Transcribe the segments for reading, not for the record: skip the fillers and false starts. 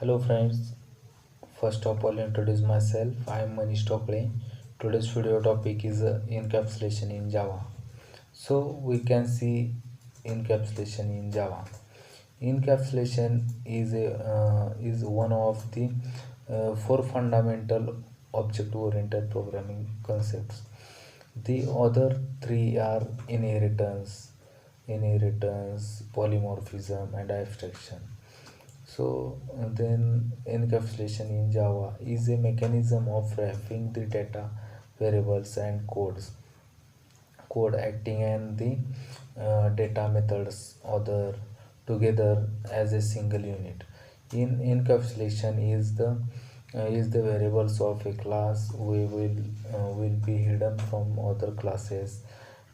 Hello friends, first of all introduce myself. I am Manish Tokle. Today's video topic is encapsulation in Java. So we can see encapsulation in Java. Encapsulation is one of the four fundamental object-oriented programming concepts. The other three are inheritance, polymorphism, and abstraction. Then encapsulation in Java is a mechanism of wrapping the data, variables, and code acting and the data methods other together as a single unit. In encapsulation is the variables of a class will be hidden from other classes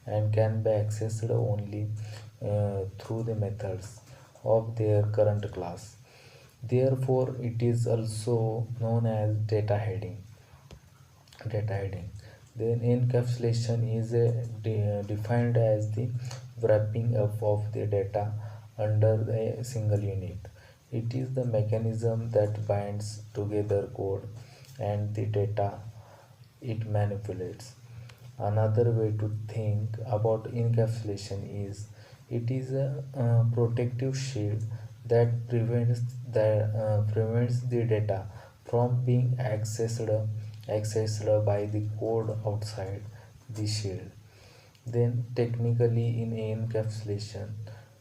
and can be accessed only through the methods of their current class. Therefore, it is also known as data hiding. Then encapsulation is defined as the wrapping up of the data under a single unit. It is the mechanism that binds together code and the data it manipulates. Another way to think about encapsulation is it is a protective shield that prevents the data from being accessed by the code outside the shield. Then, technically, in encapsulation,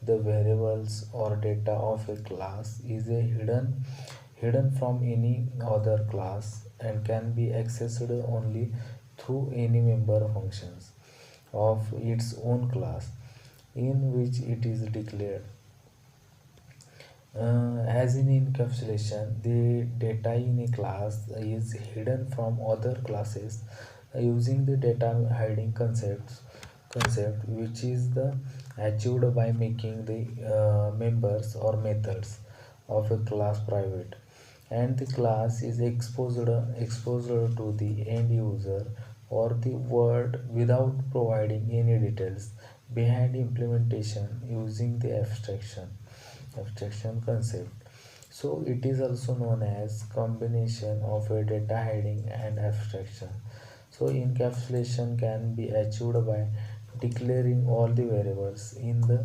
the variables or data of a class is a hidden from any other class and can be accessed only through any member functions of its own class in which it is declared. As in encapsulation, the data in a class is hidden from other classes using the data hiding concept which is the achieved by making the members or methods of a class private and the class is exposed to the end user or the world without providing any details behind implementation using the abstraction concept. So it is also known as combination of a data hiding and abstraction. So encapsulation can be achieved by declaring all the variables in the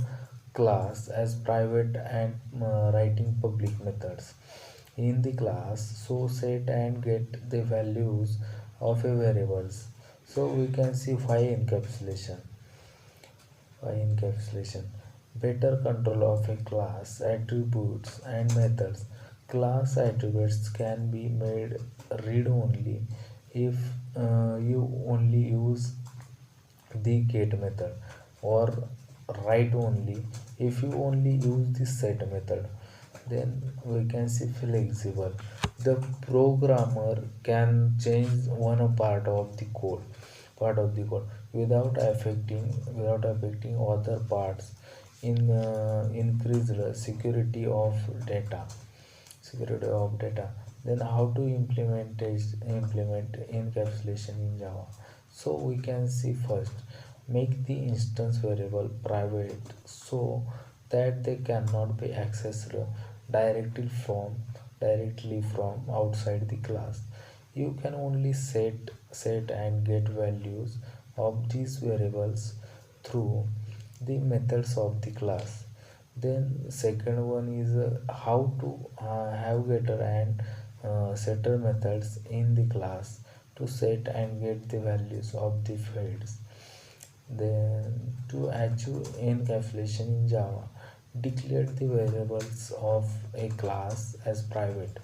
class as private and writing public methods in the class. So set and get the values of a variables. So we can see why encapsulation better control of a class attributes and methods. Class attributes can be made read only if you only use the get method or write only if you only use the set method. Then we can see flexible. The programmer can change one part of the code without affecting other parts in increased security of data. Then how to implement encapsulation in Java. So we can see first, make the instance variable private so that they cannot be accessed directly from directly from outside the class. You can only set and get values of these variables through the methods of the class. Then second one is how to have getter and setter methods in the class to set and get the values of the fields. Then to achieve encapsulation in Java, declare the variables of a class as private.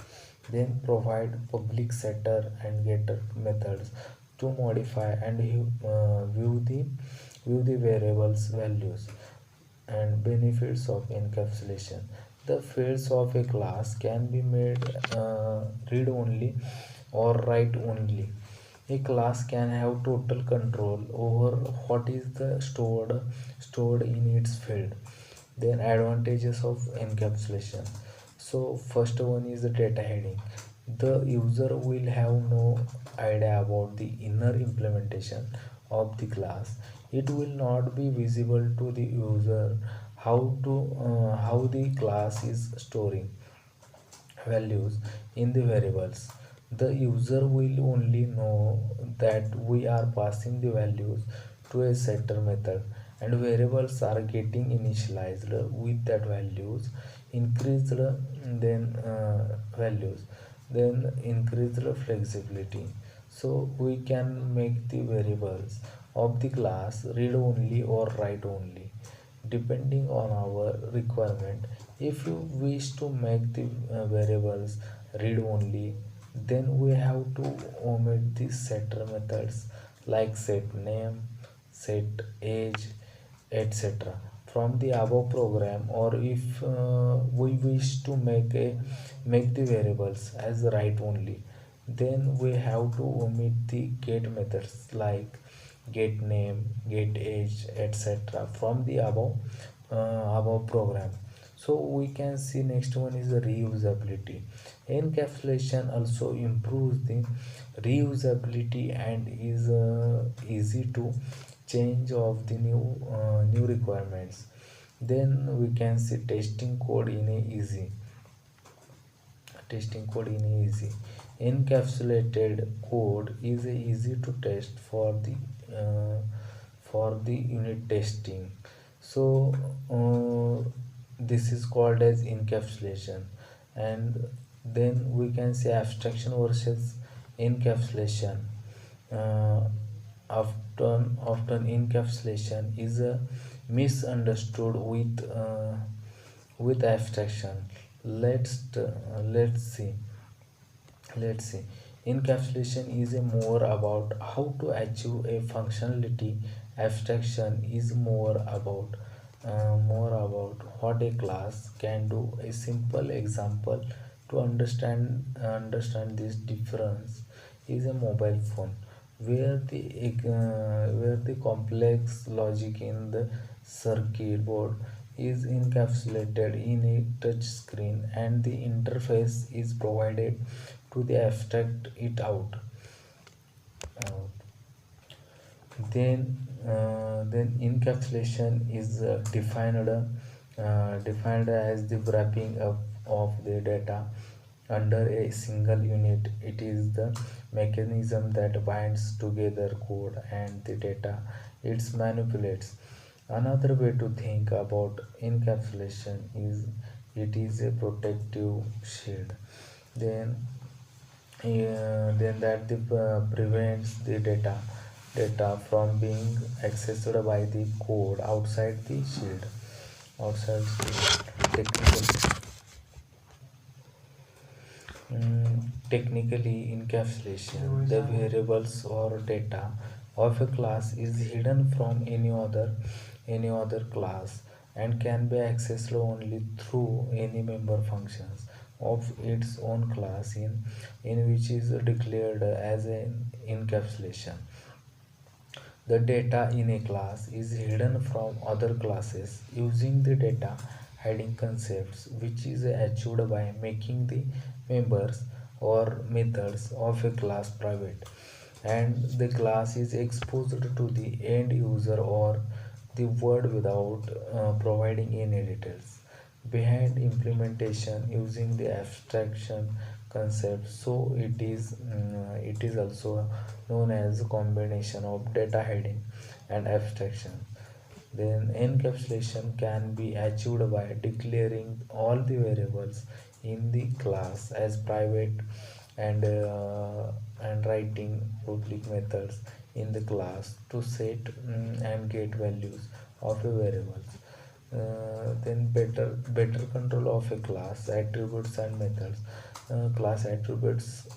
Then provide public setter and getter methods to modify and view the variables values. And benefits of encapsulation: the fields of a class can be made read only or write only. A class can have total control over what is the stored in its field. Then advantages of encapsulation. So first one is the data hiding. The user will have no idea about the inner implementation of the class. It will not be visible to the user how the class is storing values in the variables. The user will only know that we are passing the values to a setter method, and variables are getting initialized with that values increased then values then increased flexibility. So we can make the variables of the class read only or write only depending on our requirement. If you wish to make the variables read only, then we have to omit the setter methods like set name, set age, etc. from the above program. Or if we wish to make the variables as write only, then we have to omit the get methods like get name, get age, etc. from the above program. So we can see next one is the reusability. Encapsulation also improves the reusability and is easy to change of the new requirements. Then we can see testing code in easy. Encapsulated code is easy to test uh, for the unit testing. So this is called as encapsulation. And then we can say abstraction versus encapsulation. uh, often encapsulation is misunderstood with abstraction. Let's see let's see encapsulation is a more about how to achieve a functionality. Abstraction is more about what a class can do. A simple example to understand this difference is a mobile phone, where the complex logic in the circuit board is encapsulated in a touch screen, and the interface is provided to the abstract it out. Uh, then encapsulation is defined as the wrapping up of the data under a single unit. It is the mechanism that binds together code and the data it manipulates. Another way to think about encapsulation is it is a protective shield. Then that prevents the data from being accessed by the code outside the technically encapsulation. The variables or data of a class is hidden from any other class and can be accessed only through any member functions of its own class in which is declared as an encapsulation. The data in a class is hidden from other classes using the data hiding concepts, which is achieved by making the members or methods of a class private, and the class is exposed to the end user or the world without providing any details behind implementation using the abstraction concept. So it is also known as a combination of data hiding and abstraction. Then encapsulation can be achieved by declaring all the variables in the class as private, and writing public methods in the class to set and get values of a variables. Then better control of a class attributes and methods. Class attributes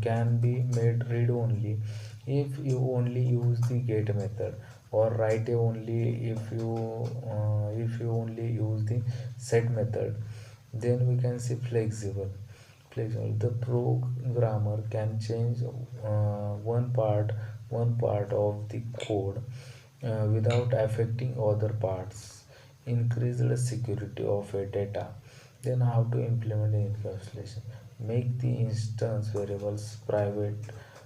can be made read only if you only use the get method, or write only if you only use the set method. Then we can see flexible. The programmer can change one part of the code without affecting other parts. Increase the security of a data. Then how to implement the encapsulation? Make the instance variables private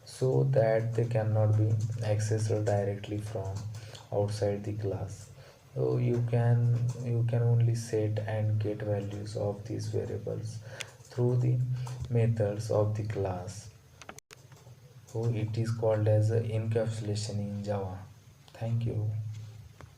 so that they cannot be accessed directly from outside the class. So you can only set and get values of these variables through the methods of the class. So it is called as encapsulation in Java. Thank you.